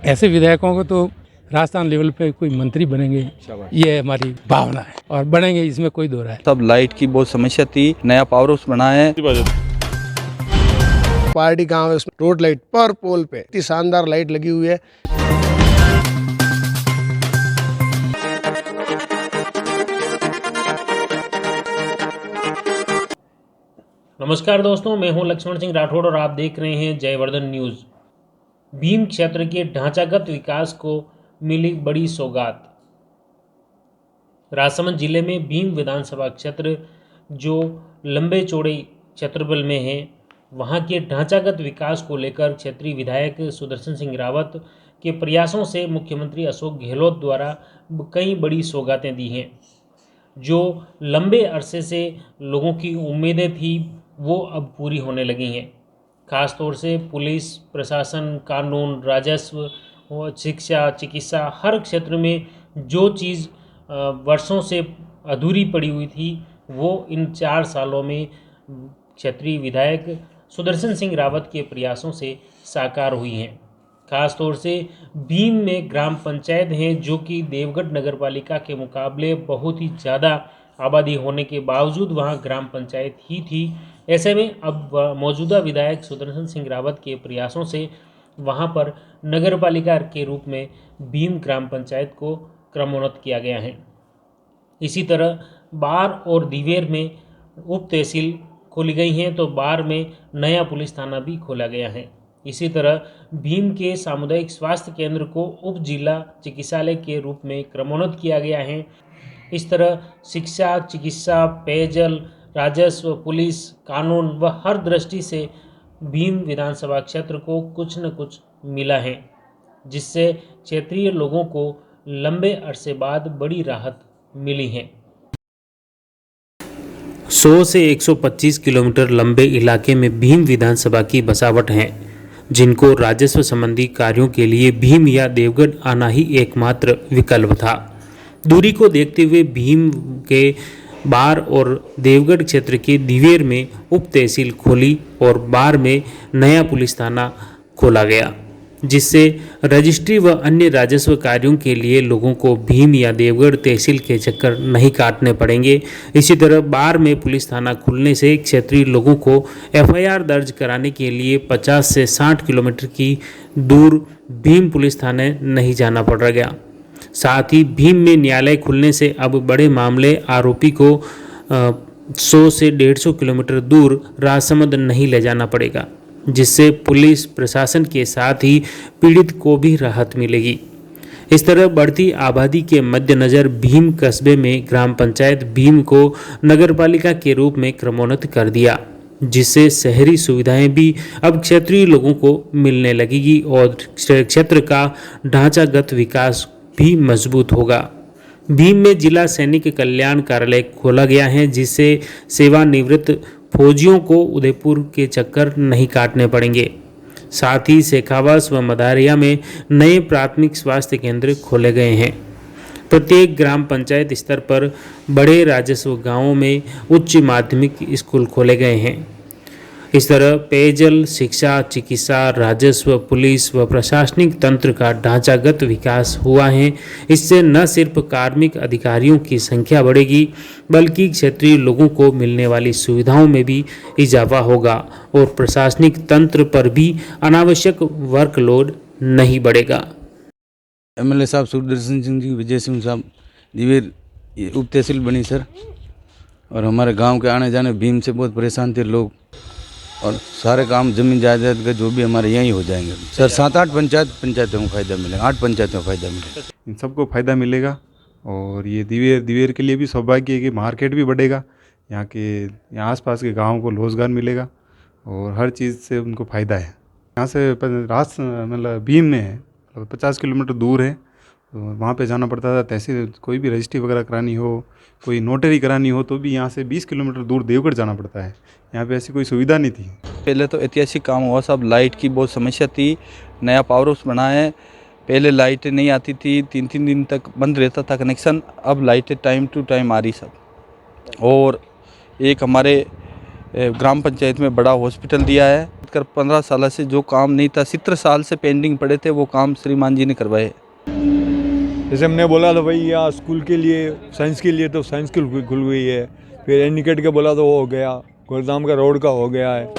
ऐसे विधायकों को तो राजस्थान लेवल पे कोई मंत्री बनेंगे, ये हमारी भावना है और बनेंगे, इसमें कोई दो राय नहीं। तब लाइट की बहुत समस्या थी, नया पावर हाउस बना है। पार्टी गांव है, उसमें रोड लाइट पर पोल पे इतनी शानदार लाइट लगी हुई है। नमस्कार दोस्तों, मैं हूं लक्ष्मण सिंह राठौड़ और आप देख रहे हैं जयवर्धन न्यूज़। भीम क्षेत्र के ढांचागत विकास को मिली बड़ी सौगात। राजसमंद जिले में भीम विधानसभा क्षेत्र जो लंबे चौड़े क्षेत्रफल में है, वहां के ढांचागत विकास को लेकर क्षेत्रीय विधायक सुदर्शन सिंह रावत के प्रयासों से मुख्यमंत्री अशोक गहलोत द्वारा कई बड़ी सौगातें दी हैं। जो लंबे अरसे से लोगों की उम्मीदें थी वो अब पूरी होने लगी हैं। खास तौर से पुलिस प्रशासन, कानून, राजस्व, शिक्षा, चिकित्सा, हर क्षेत्र में जो चीज़ वर्षों से अधूरी पड़ी हुई थी वो इन 4 सालों में क्षेत्रीय विधायक सुदर्शन सिंह रावत के प्रयासों से साकार हुई हैं। खास तौर से भीम में ग्राम पंचायत हैं जो कि देवगढ़ नगर पालिका के मुकाबले बहुत ही ज़्यादा आबादी होने के बावजूद वहां ग्राम पंचायत ही थी। ऐसे में अब मौजूदा विधायक सुदर्शन सिंह रावत के प्रयासों से वहां पर नगर पालिका के रूप में भीम ग्राम पंचायत को क्रमोन्नत किया गया है। इसी तरह बार और दिवेर में उप तहसील खोली गई हैं, तो बार में नया पुलिस थाना भी खोला गया है। इसी तरह भीम के सामुदायिक स्वास्थ्य केंद्र को उप जिला चिकित्सालय के रूप में क्रमोन्नत किया गया है। इस तरह शिक्षा, चिकित्सा, पेयजल, राजस्व, पुलिस, कानून व हर दृष्टि से भीम विधानसभा क्षेत्र को कुछ न कुछ मिला है, जिससे क्षेत्रीय लोगों को लंबे अरसे बाद बड़ी राहत मिली है। 100 से 125 किलोमीटर लंबे इलाके में भीम विधानसभा की बसावट है, जिनको राजस्व संबंधी कार्यों के लिए भीम या देवगढ़ आना ही एकमात्र विकल्प था। दूरी को देखते हुए भीम के बार और देवगढ़ क्षेत्र के दिवेर में उप तहसील खोली और बार में नया पुलिस थाना खोला गया, जिससे रजिस्ट्री व अन्य राजस्व कार्यों के लिए लोगों को भीम या देवगढ़ तहसील के चक्कर नहीं काटने पड़ेंगे। इसी तरह बार में पुलिस थाना खुलने से क्षेत्रीय लोगों को एफआईआर दर्ज कराने के लिए 50 से 60 किलोमीटर की दूर भीम पुलिस थाने नहीं जाना पड़ गया। साथ ही भीम में न्यायालय खुलने से अब बड़े मामले आरोपी को 100 से 150 किलोमीटर दूर राजसमंद नहीं ले जाना पड़ेगा, जिससे पुलिस प्रशासन के साथ ही पीड़ित को भी राहत मिलेगी। इस तरह बढ़ती आबादी के मद्देनज़र भीम कस्बे में ग्राम पंचायत भीम को नगरपालिका के रूप में क्रमोन्नत कर दिया, जिससे शहरी सुविधाएं भी अब क्षेत्रीय लोगों को मिलने लगेगी और क्षेत्र का ढांचागत विकास भी मजबूत होगा। भीम में जिला सैनिक कल्याण कार्यालय खोला गया है, जिससे सेवानिवृत्त फौजियों को उदयपुर के चक्कर नहीं काटने पड़ेंगे। साथ ही शेखावास व मदारिया में नए प्राथमिक स्वास्थ्य केंद्र खोले गए हैं। प्रत्येक ग्राम पंचायत स्तर पर बड़े राजस्व गांवों में उच्च माध्यमिक स्कूल खोले गए हैं। इस तरह पेयजल, शिक्षा, चिकित्सा, राजस्व, पुलिस व प्रशासनिक तंत्र का ढांचागत विकास हुआ है। इससे न सिर्फ कार्मिक अधिकारियों की संख्या बढ़ेगी, बल्कि क्षेत्रीय लोगों को मिलने वाली सुविधाओं में भी इजाफा होगा और प्रशासनिक तंत्र पर भी अनावश्यक वर्कलोड नहीं बढ़ेगा। एमएलए साहब सुदर्शन सिंह जी, विजय सिंह साहब, दिवेर उप तहसील बनी सर, और हमारे गांव के आने जाने भीम से बहुत परेशान थे लोग, और सारे काम जमीन जायदाद का जो भी हमारे यहीं हो जाएंगे सर। 7-8 पंचायतों को फ़ायदा मिलेगा, 8 पंचायतों को फ़ायदा मिलेगा, इन सबको फ़ायदा मिलेगा। और ये दिवेर के लिए भी सौभाग्य है कि मार्केट भी बढ़ेगा, यहाँ आसपास के गाँव को रोज़गार मिलेगा और हर चीज़ से उनको फ़ायदा है। यहाँ से मतलब भीम में है, 50 किलोमीटर दूर है, तो वहाँ पे जाना पड़ता था। तहसील कोई भी रजिस्ट्री वगैरह करानी हो, कोई नोटरी करानी हो, तो भी यहाँ से 20 किलोमीटर दूर देवगढ़ जाना पड़ता है। यहाँ पे ऐसी कोई सुविधा नहीं थी। पहले तो ऐतिहासिक काम हुआ साहब, लाइट की बहुत समस्या थी, नया पावर हाउस बना है। पहले लाइटें नहीं आती थी, 3-3 दिन तक बंद रहता था कनेक्शन, अब लाइटें टाइम टू टाइम आ रही सब। और एक हमारे ग्राम पंचायत में बड़ा हॉस्पिटल दिया है। 15 साल से जो काम नहीं था, 17 साल से पेंडिंग पड़े थे, वो काम श्रीमान जी ने करवाए। जैसे हमने बोला था भाई यहाँ स्कूल के लिए, साइंस के लिए, तो साइंस की खुल गई है। फिर एनिकेट के बोला तो वो हो गया, गोरदाम का रोड का हो गया है।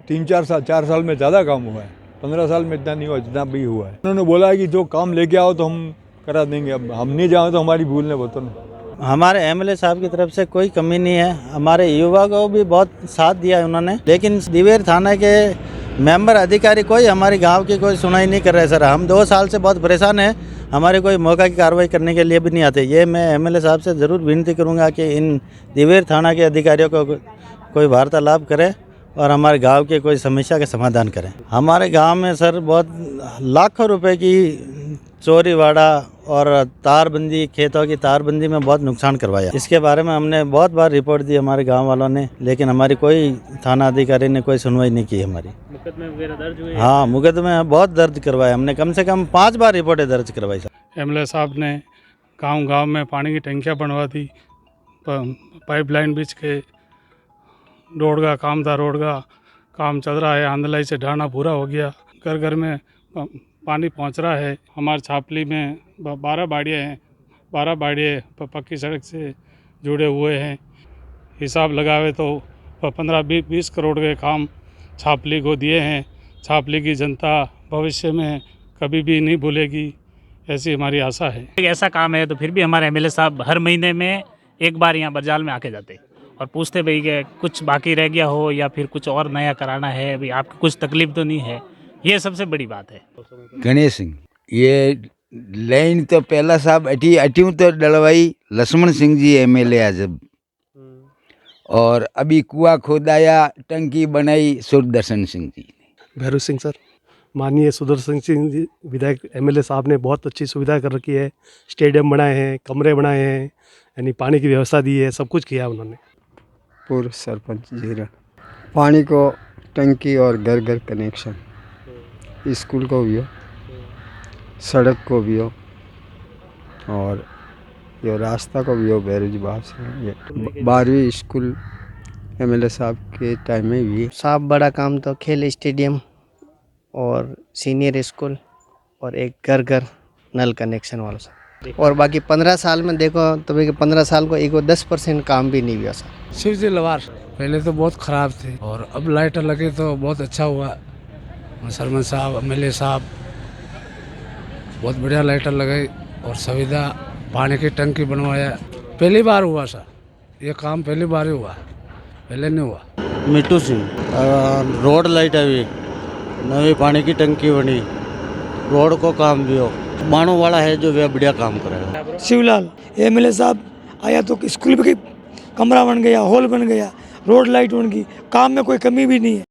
4 साल में ज़्यादा काम हुआ है, 15 साल में इतना नहीं हुआ जितना भी हुआ है। उन्होंने बोला है कि जो काम लेके आओ तो हम करा देंगे, अब हम नहीं जाओ तो हमारी भूल ने बता। हमारे एमएलए साहब की तरफ से कोई कमी नहीं है, हमारे युवा को भी बहुत साथ दिया है उन्होंने, लेकिन दिवेर थाना के मेंबर अधिकारी कोई हमारे गांव की कोई सुनाई नहीं कर रहे सर। हम 2 साल से बहुत परेशान हैं, हमारे कोई मौका की कार्रवाई करने के लिए भी नहीं आते। ये मैं एमएलए साहब से ज़रूर विनती करूंगा कि इन दिवेर थाना के अधिकारियों को कोई वार्तालाप करे और हमारे गांव के कोई समस्या का समाधान करें। हमारे गांव में सर बहुत लाखों रुपए की चोरी वाड़ा और तारबंदी, खेतों की तारबंदी में बहुत नुकसान करवाया। इसके बारे में हमने बहुत बार रिपोर्ट दी हमारे गांव वालों ने, लेकिन हमारी कोई थाना अधिकारी ने कोई सुनवाई नहीं की हमारी। मुकदमे वगैरह दर्ज हुए? हाँ, मुकदमे बहुत दर्ज करवाए हमने, कम से कम 5 बार रिपोर्टें दर्ज करवाई सर। एमएलए साहब ने गांव में पानी की टंकियां बनवा दी, पाइपलाइन बीच के, रोड का काम था, रोड का काम चल रहा है, आंधलाई से ढाना पूरा हो गया, घर घर में पानी पहुंच रहा है। हमारे छापली में 12 बाड़ियाँ हैं, 12 बाड़ियाँ पक्की सड़क से जुड़े हुए हैं। हिसाब लगावे तो 15-20 करोड़ के काम छापली को दिए हैं। छापली की जनता भविष्य में कभी भी नहीं भूलेगी, ऐसी हमारी आशा है। ऐसा काम है तो फिर भी हमारे एमएलए साहब हर महीने में एक बार यहाँ बरजाल में आके जाते और पूछते भाई कि कुछ बाकी रह गया हो या फिर कुछ और नया कराना है, भाई आपको कुछ तकलीफ तो नहीं है। ये सबसे बड़ी बात है। गणेश सिंह, ये लाइन तो पहला साहब अट्यूं तो डलवाई लक्ष्मण सिंह जी एमएलए आजब, और अभी कुआं खोदाया, टंकी बनाई सुदर्शन सिंह जी ने। भैरव सिंह सर, माननीय सुदर्शन सिंह जी विधायक एमएलए साहब ने बहुत अच्छी सुविधा कर रखी है। स्टेडियम बनाए हैं, कमरे बनाए हैं, यानी पानी की व्यवस्था दी है, सब कुछ किया उन्होंने। पूर्व सरपंच जीरा, पानी को टंकी और घर घर कनेक्शन, स्कूल को भी हो, सड़क को भी हो, और ये रास्ता को भी हो। बैरेज बाहर से ये 12वीं स्कूल एमएलए साहब के टाइम में भी। साहब बड़ा काम तो खेल स्टेडियम और सीनियर स्कूल और एक घर घर नल कनेक्शन वाला सर। और बाकी 15 साल में देखो तो 15 साल को एक 10% काम भी नहीं हुआ सर। शिव जी लवार पहले तो बहुत ख़राब थे और अब लाइट लगे तो बहुत अच्छा हुआ। सरपंच साहब, एमएलए साहब बहुत बढ़िया लाइटर लगाई और सुविधा, पानी की टंकी बनवाया। पहली बार हुआ सर, ये काम पहली बार ही हुआ, पहले नहीं हुआ। मिट्टू सिंह, रोड लाइट अभी नवी, पानी की टंकी बनी, रोड को काम भी हो, मानो वाला है जो वे बढ़िया काम करेगा। शिवलाल एमएलए साहब आया तो स्कूल में कमरा बन गया, हॉल बन गया, रोड लाइट बन गई, काम में कोई कमी भी नहीं है।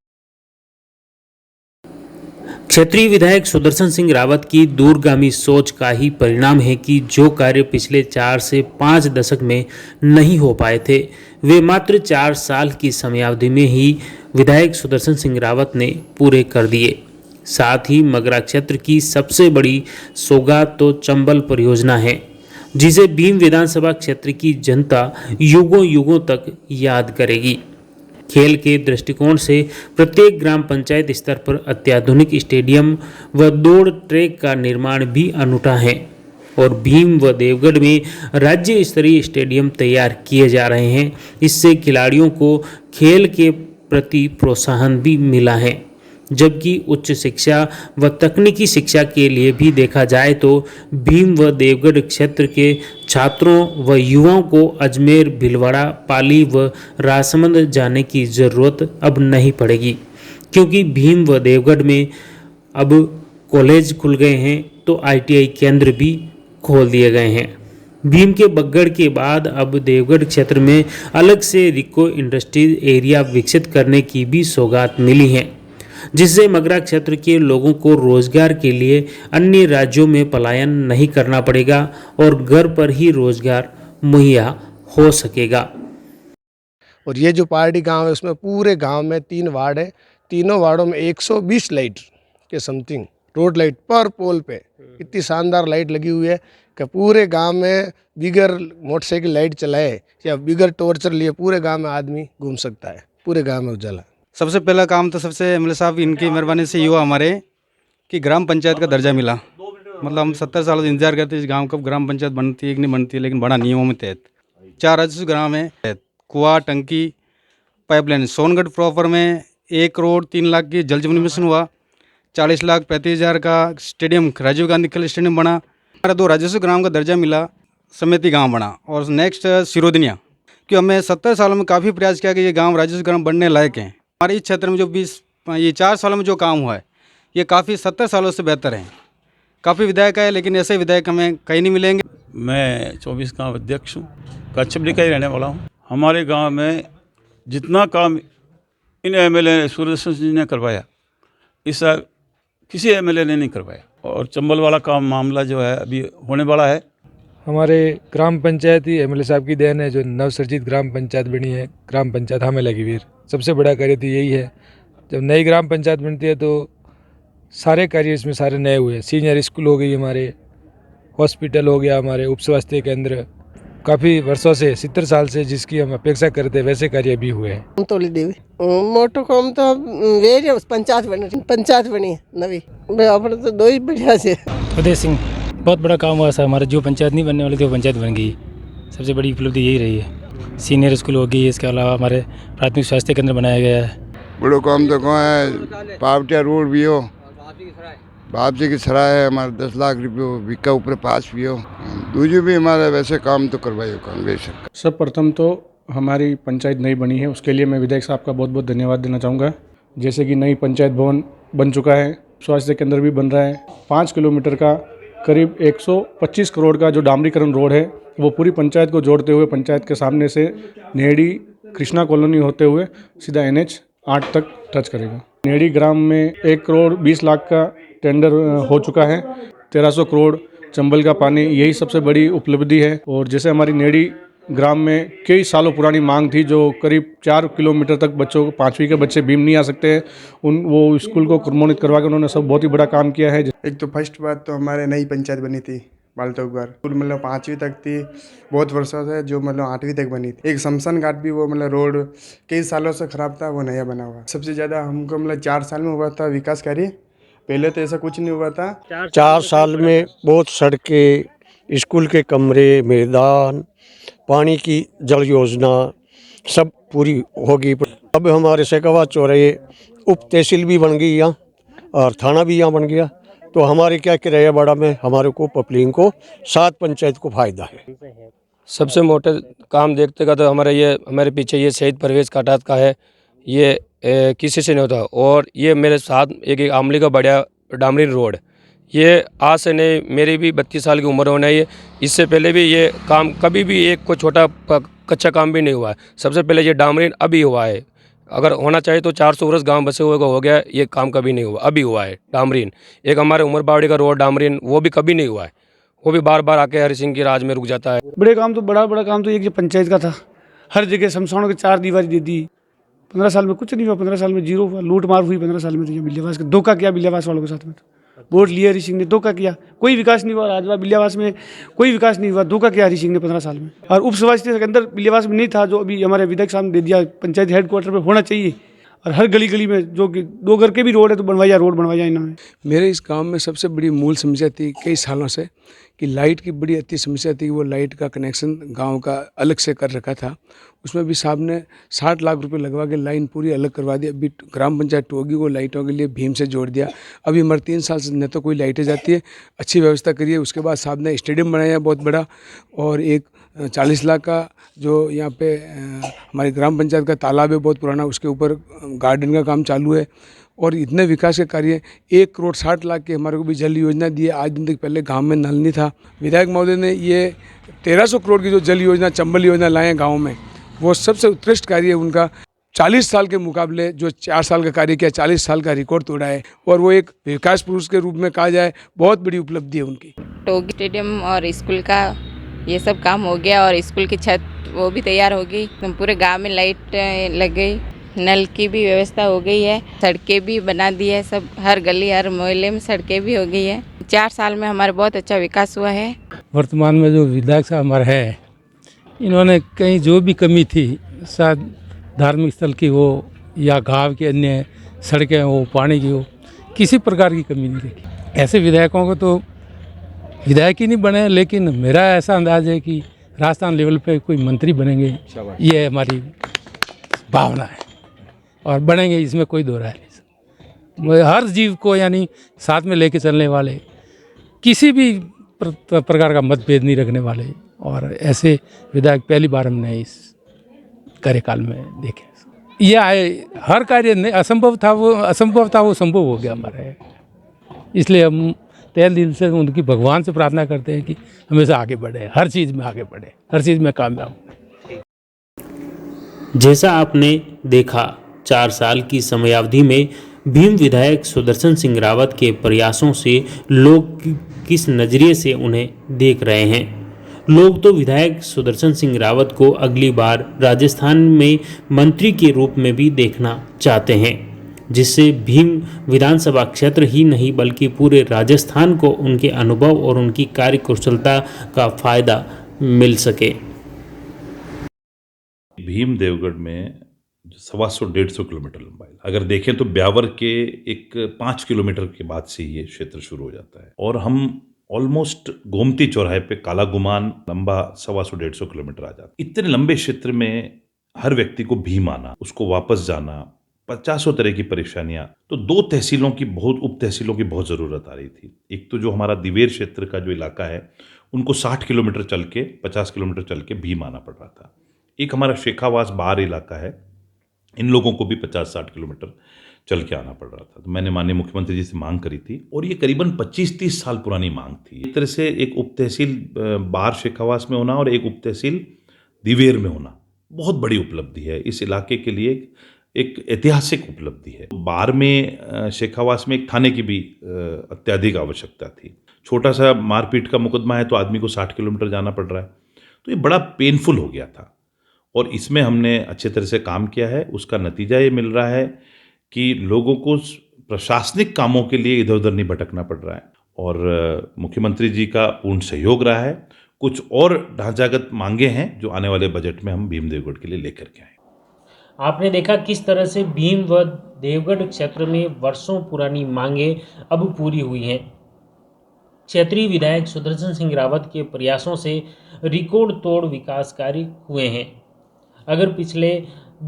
क्षेत्रीय विधायक सुदर्शन सिंह रावत की दूरगामी सोच का ही परिणाम है कि जो कार्य पिछले 4 से 5 दशक में नहीं हो पाए थे, वे मात्र 4 साल की समयावधि में ही विधायक सुदर्शन सिंह रावत ने पूरे कर दिए। साथ ही मगरा क्षेत्र की सबसे बड़ी सौगात तो चंबल परियोजना है, जिसे भीम विधानसभा क्षेत्र की जनता युगों युगों तक याद करेगी। खेल के दृष्टिकोण से प्रत्येक ग्राम पंचायत स्तर पर अत्याधुनिक स्टेडियम व दौड़ ट्रैक का निर्माण भी अनूठा है और भीम व देवगढ़ में राज्य स्तरीय स्टेडियम तैयार किए जा रहे हैं। इससे खिलाड़ियों को खेल के प्रति प्रोत्साहन भी मिला है, जबकि उच्च शिक्षा व तकनीकी शिक्षा के लिए भी देखा जाए तो भीम व देवगढ़ क्षेत्र के छात्रों व युवाओं को अजमेर, भीलवाड़ा, पाली व राजसमंद जाने की ज़रूरत अब नहीं पड़ेगी, क्योंकि भीम व देवगढ़ में अब कॉलेज खुल गए हैं तो आईटीआई केंद्र भी खोल दिए गए हैं। भीम के बगड़ के बाद अब देवगढ़ क्षेत्र में अलग से रिको इंडस्ट्रीज एरिया विकसित करने की भी सौगात मिली है, जिससे मगरा क्षेत्र के लोगों को रोजगार के लिए अन्य राज्यों में पलायन नहीं करना पड़ेगा और घर पर ही रोजगार मुहैया हो सकेगा। और ये जो पार्टी गांव है उसमें पूरे गांव में 3 वार्ड है, तीनों वार्डों में 120 लाइट के समथिंग रोड लाइट पर पोल पे इतनी शानदार लाइट लगी हुई है कि पूरे गांव में बिगर मोटरसाइकिल लाइट चलाए या बिगर टॉर्चर लिए पूरे गांव में आदमी घूम सकता है, पूरे गांव में उजाला। सबसे पहला काम तो सबसे एमएलए साहब इनकी मेहरबानी से हुआ हमारे कि ग्राम पंचायत का दर्जा मिला। मतलब हम 70 सालों से इंतजार करते इस गांव कब ग्राम पंचायत बनती है कि नहीं बनती है, लेकिन बड़ा नियमों में तहत 4 राजस्व ग्राम है, कुआं, टंकी, पाइपलाइन। सोनगढ़ प्रॉपर में 1 करोड़ 3 लाख की जल जीवन मिशन हुआ, 40,35,000 का स्टेडियम राजीव गांधी खेल स्टेडियम बना, हमारा 2 राजस्व ग्राम का दर्जा मिला, समिति गांव बना। और नेक्स्ट सिरोदिनिया, कि हमें 70 सालों में काफ़ी प्रयास किया कि ये गांव राजस्व ग्राम बनने लायक हैं। हमारे इस क्षेत्र में जो 4 सालों में जो काम हुआ है ये काफ़ी 70 सालों से बेहतर है। काफ़ी विधायक है लेकिन ऐसे विधायक हमें कहीं नहीं मिलेंगे। मैं 24 गाँव अध्यक्ष हूँ, कच्छबली का ही रहने वाला हूँ। हमारे गांव में जितना काम इन एमएलए सूर्यदर्शन जी ने करवाया, इस किसी एमएलए ने नहीं करवाया। और चंबल वाला काम मामला जो है अभी होने वाला है। हमारे ग्राम पंचायत ही एमएलए साहब की देन है, जो नवसर्जित ग्राम पंचायत बनी है, ग्राम पंचायत हमें लगी वीर। सबसे बड़ा कार्य तो यही है, जब नई ग्राम पंचायत बनती है तो सारे कार्य इसमें सारे नए हुए। सीनियर स्कूल हो गई, हमारे हॉस्पिटल हो गया, हमारे उप स्वास्थ्य केंद्र, काफ़ी वर्षों से 70 साल से जिसकी हम अपेक्षा करते वैसे कार्य भी हुए हैं। तोली देवी मोटो काम तो वेरे पंचायत बनी नवी अपने तो 2 ही बढ़िया से। उदय सिंह, बहुत बड़ा काम हुआ सर हमारा, जो पंचायत नहीं बनने वाली थी वो पंचायत बन गई। सबसे बड़ी उपलब्धि यही रही है। सीनियर स्कूल हो गई, इसके अलावा हमारे प्राथमिक स्वास्थ्य केंद्र बनाया गया है। बड़ो काम तो कहाँ है, पावटिया रोड भी हो, बापजी की सराय है, हमारे 10 लाख रुपये विका ऊपर पास भी हो, दूसरे भी हमारे वैसे काम तो करवाइयो काम बेशक। सब प्रथम तो हमारी पंचायत नई बनी है, उसके लिए मैं विधायक साहब का बहुत बहुत धन्यवाद देना चाहूँगा। जैसे कि नई पंचायत भवन बन चुका है, स्वास्थ्य केंद्र भी बन रहा है, 5 किलोमीटर का करीब 125 करोड़ का जो डामरीकरण रोड है वो पूरी पंचायत को जोड़ते हुए पंचायत के सामने से नेहड़ी कृष्णा कॉलोनी होते हुए सीधा NH 8 तक टच करेगा। नेहड़ी ग्राम में 1 करोड़ 20 लाख का टेंडर हो चुका है, 1300 करोड़ चंबल का पानी, यही सबसे बड़ी उपलब्धि है। और जैसे हमारी नेहड़ी ग्राम में कई सालों पुरानी मांग थी, जो करीब 4 किलोमीटर तक बच्चों को 5वीं के बच्चे भीम नहीं आ सकते हैं, वो स्कूल को क्रमोन्नत करवा के उन्होंने सब बहुत ही बड़ा काम किया है। एक तो फर्स्ट बात तो हमारे नई पंचायत बनी थी बालटोकबार, स्कूल मतलब 5वीं तक थी, बहुत वर्षों से जो मतलब 8वीं तक बनी थी। एक शमशान घाट भी वो मतलब रोड कई सालों से खराब था, वो नया बना हुआ। सबसे ज़्यादा हमको मतलब 4 साल में हुआ था विकास कार्य, पहले तो ऐसा कुछ नहीं हुआ था। 4 साल में बहुत सड़कें, स्कूल के कमरे, मैदान, पानी की जल योजना सब पूरी होगी। अब हमारे सेकवा चौराहे उप तहसील भी बन गई यहाँ और थाना भी यहाँ बन गया, तो हमारे क्या किराया बाड़ा में हमारे को पब्लिक को 7 पंचायत को फायदा है। सबसे मोटे काम देखते का तो हमारे पीछे ये शहीद परवेज काटात का है, ये किसी से नहीं होता। और ये मेरे साथ एक आमली का बढ़िया डामरी रोड, ये आज से नहीं, मेरी भी 32 साल की उम्र होना है। इससे पहले भी ये काम कभी भी एक कोई छोटा कच्चा काम भी नहीं हुआ है। सबसे पहले ये डामरीन अभी हुआ है। अगर होना चाहिए तो 400 वर्ष गांव बसे हुए का हो गया, ये काम कभी नहीं हुआ, अभी हुआ है डामरीन। एक हमारे उमर बावड़ी का रोड डामरीन, वो भी कभी नहीं हुआ है, वो भी बार बार आके हरि सिंह की राज में रुक जाता है। बड़ा काम तो एक पंचायत का था, हर जगह शमशानों की 4 दीवारी दे दी। 15 साल में कुछ नहीं हुआ, 15 साल में जीरो हुआ, लूट मार हुई 15 साल में। तो बिल्लियावास का धोखा किया, बिल्लियावास वालों के साथ में वोट लिए हरि सिंह ने, धोखा किया, कोई विकास नहीं हुआ। राजवा बिल्लियावास में कोई विकास नहीं हुआ, धोखा किया हरि सिंह ने 15 साल में। और उप स्वास्थ्य केंद्र बिल्लियावास में नहीं था, जो अभी हमारे विधायक साहब ने दे दिया, पंचायत हेडक्वार्टर पे होना चाहिए। और हर गली गली में जो कि 2 घर के भी रोड है तो बनवाया, रोड बनवाया इन्होंने। मेरे इस गांव में सबसे बड़ी मूल समस्या थी कई सालों से कि लाइट की बड़ी अति समस्या थी। वो लाइट का कनेक्शन गांव का अलग से कर रखा था, उसमें भी साहब ने 60 लाख रुपए लगवा के लाइन पूरी अलग करवा दी। अभी ग्राम पंचायत होगी, वो लाइटों के लिए भीम से जोड़ दिया। अभी हमारे 3 साल से न तो कोई लाइटें जाती है, अच्छी व्यवस्था करिए। उसके बाद साहब ने स्टेडियम बनाया बहुत बड़ा, और एक 40 लाख का जो यहाँ पे हमारी ग्राम पंचायत का तालाब है बहुत पुराना, उसके ऊपर गार्डन का काम चालू है। और इतने विकास के कार्य, 1 करोड़ 60 लाख के हमारे को भी जल योजना दी है। आज दिन तक पहले गांव में नल नहीं था। विधायक महोदय ने ये 1300 करोड़ की जो जल योजना, चंबल योजना लाए हैं गाँव में, वो सबसे उत्कृष्ट कार्य है उनका। 40 साल के मुकाबले जो 4 साल का कार्य किया, 40 साल का रिकॉर्ड तोड़ा है। और वो एक विकास पुरुष के रूप में कहा जाए, बहुत बड़ी उपलब्धि है उनकी। टोगी स्टेडियम और स्कूल का ये सब काम हो गया, और स्कूल की छत वो भी तैयार हो गई। पूरे गांव में लाइट लग गई, नल की भी व्यवस्था हो गई है, सड़कें भी बना दी है, सब हर गली हर मोहल्ले में सड़कें भी हो गई है। 4 साल में हमारा बहुत अच्छा विकास हुआ है। वर्तमान में जो विधायक साहब हमारे हैं, इन्होंने कहीं जो भी कमी थी, शायद धार्मिक स्थल की हो या गांव की अन्य सड़कें हो, पानी की हो, किसी प्रकार की कमी नहीं देखी। ऐसे विधायकों को तो विधायक ही नहीं बने, लेकिन मेरा ऐसा अंदाज है कि राजस्थान लेवल पे कोई मंत्री बनेंगे, ये हमारी भावना है और बनेंगे, इसमें कोई दो राय नहीं। हर जीव को यानी साथ में लेके चलने वाले, किसी भी प्रकार का मतभेद नहीं रखने वाले, और ऐसे विधायक पहली बार हमने इस कार्यकाल में देखे। ये आए, हर कार्य असंभव था वो संभव हो गया हमारे। इसलिए हम तहे दिल से उनकी भगवान से प्रार्थना करते हैं कि हमेशा आगे बढ़े, हर चीज़ में आगे बढ़े, हर चीज़ में कामयाब हो। जैसा आपने देखा, 4 साल की समयावधि में भीम विधायक सुदर्शन सिंह रावत के प्रयासों से लोग किस नज़रिए से उन्हें देख रहे हैं। लोग तो विधायक सुदर्शन सिंह रावत को अगली बार राजस्थान में मंत्री के रूप में भी देखना चाहते हैं, जिससे भीम विधानसभा क्षेत्र ही नहीं बल्कि पूरे राजस्थान को उनके अनुभव और उनकी कार्य कुशलता का फायदा मिल सके। भीम देवगढ़ में 125-150 किलोमीटर लंबाई, अगर देखें तो ब्यावर के एक 5 किलोमीटर के बाद से ये क्षेत्र शुरू हो जाता है, और हम ऑलमोस्ट गोमती चौराहे पे काला गुमान लंबा 125-150 किलोमीटर आ जाता है। इतने लंबे क्षेत्र में हर व्यक्ति को भीम आना, उसको वापस जाना, 50 तरह की परेशानियां, तो 2 तहसीलों की उप तहसीलों की बहुत ज़रूरत आ रही थी। एक तो जो हमारा दिवेर क्षेत्र का जो इलाका है, उनको 60 किलोमीटर चल के 50 किलोमीटर चल के भीम आना पड़ रहा था। एक हमारा शेखावास बाहर इलाका है, इन लोगों को भी 50-60 किलोमीटर चल के आना पड़ रहा था। तो मैंने माननीय मुख्यमंत्री जी से मांग करी थी, और ये करीबन 25-30 साल पुरानी मांग थी। एक तरह से एक उप तहसील बाहर शेखावास में होना और एक उप तहसील दिवेर में होना बहुत बड़ी उपलब्धि है। इस इलाके के लिए एक ऐतिहासिक उपलब्धि है। बाहर में शेखावास में एक थाने की भी अत्यधिक आवश्यकता थी। छोटा सा मारपीट का मुकदमा है तो आदमी को 60 किलोमीटर जाना पड़ रहा है, तो ये बड़ा पेनफुल हो गया था, और इसमें हमने अच्छे तरह से काम किया है। उसका नतीजा ये मिल रहा है कि लोगों को प्रशासनिक कामों के लिए इधर उधर नहीं भटकना पड़ रहा है, और मुख्यमंत्री जी का पूर्ण सहयोग रहा है। कुछ और ढांचागत मांगे हैं जो आने वाले बजट में हम भीम देवगढ़ के लिए लेकर के आए। आपने देखा किस तरह से भीम व देवगढ़ क्षेत्र में वर्षों पुरानी मांगे अब पूरी हुई हैं। क्षेत्रीय विधायक सुदर्शन सिंह रावत के प्रयासों से रिकॉर्ड तोड़ विकास कार्य हुए हैं। अगर पिछले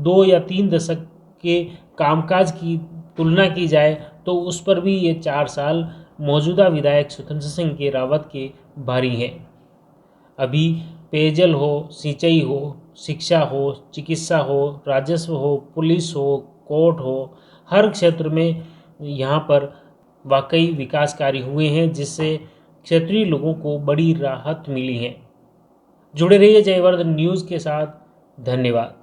2 या 3 दशक के कामकाज की तुलना की जाए तो उस पर भी ये 4 साल मौजूदा विधायक सुदर्शन सिंह के रावत के भारी हैं। अभी पेयजल हो, सिंचाई हो, शिक्षा हो, चिकित्सा हो, राजस्व हो, पुलिस हो, कोर्ट हो, हर क्षेत्र में यहाँ पर वाकई विकास कार्य हुए हैं, जिससे क्षेत्रीय लोगों को बड़ी राहत मिली है। जुड़े रहिए जयवर्धन न्यूज़ के साथ। धन्यवाद।